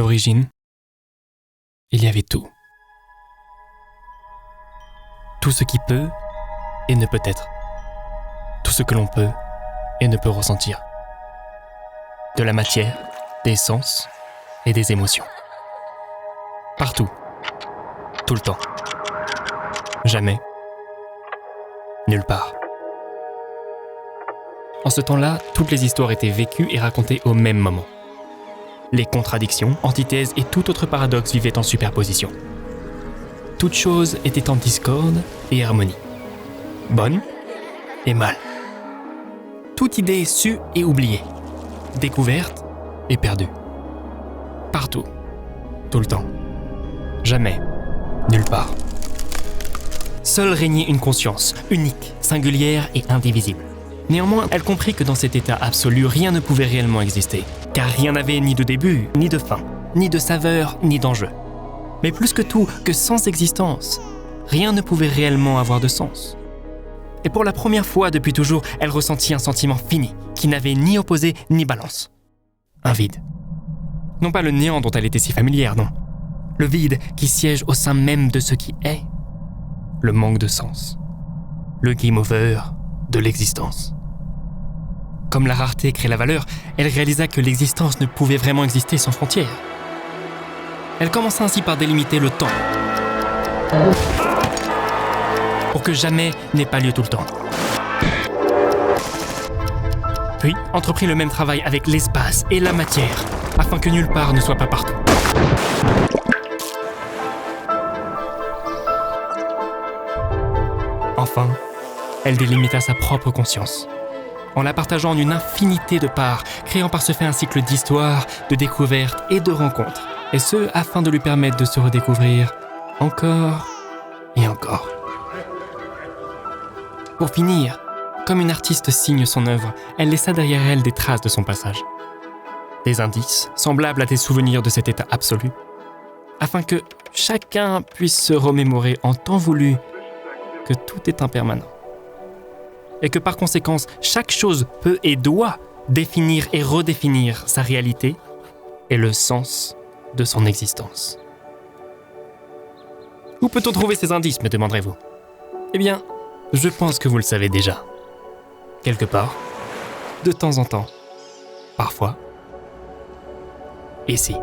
l'origine, il y avait tout. Tout ce qui peut et ne peut être. Tout ce que l'on peut et ne peut ressentir. De la matière, des sens et des émotions. Partout. Tout le temps. Jamais. Nulle part. En ce temps-là, toutes les histoires étaient vécues et racontées au même moment. Les contradictions, antithèses et tout autre paradoxe vivaient en superposition. Toute chose était en discorde et harmonie. Bonne et mal. Toute idée sue et oubliée. Découverte et perdue. Partout. Tout le temps. Jamais. Nulle part. Seule régnait une conscience, unique, singulière et indivisible. Néanmoins, elle comprit que dans cet état absolu, rien ne pouvait réellement exister, car rien n'avait ni de début, ni de fin, ni de saveur, ni d'enjeu. Mais plus que tout, que sans existence, rien ne pouvait réellement avoir de sens. Et pour la première fois depuis toujours, elle ressentit un sentiment fini, qui n'avait ni opposé ni balance. Un vide. Non pas le néant dont elle était si familière, non. Le vide qui siège au sein même de ce qui est. Le manque de sens. Le game over de l'existence. Comme la rareté crée la valeur, elle réalisa que l'existence ne pouvait vraiment exister sans frontières. Elle commença ainsi par délimiter le temps, pour que jamais n'ait pas lieu tout le temps. Puis entreprit le même travail avec l'espace et la matière, afin que nulle part ne soit pas partout. Enfin, elle délimita sa propre conscience, en la partageant en une infinité de parts, créant par ce fait un cycle d'histoires, de découvertes et de rencontres, et ce, afin de lui permettre de se redécouvrir encore et encore. Pour finir, comme une artiste signe son œuvre, elle laissa derrière elle des traces de son passage. Des indices, semblables à des souvenirs de cet état absolu, afin que chacun puisse se remémorer en temps voulu que tout est impermanent. Et que par conséquent, chaque chose peut et doit définir et redéfinir sa réalité et le sens de son existence. Où peut-on trouver ces indices, me demanderez-vous ? Eh bien, je pense que vous le savez déjà. Quelque part, de temps en temps, parfois, ici.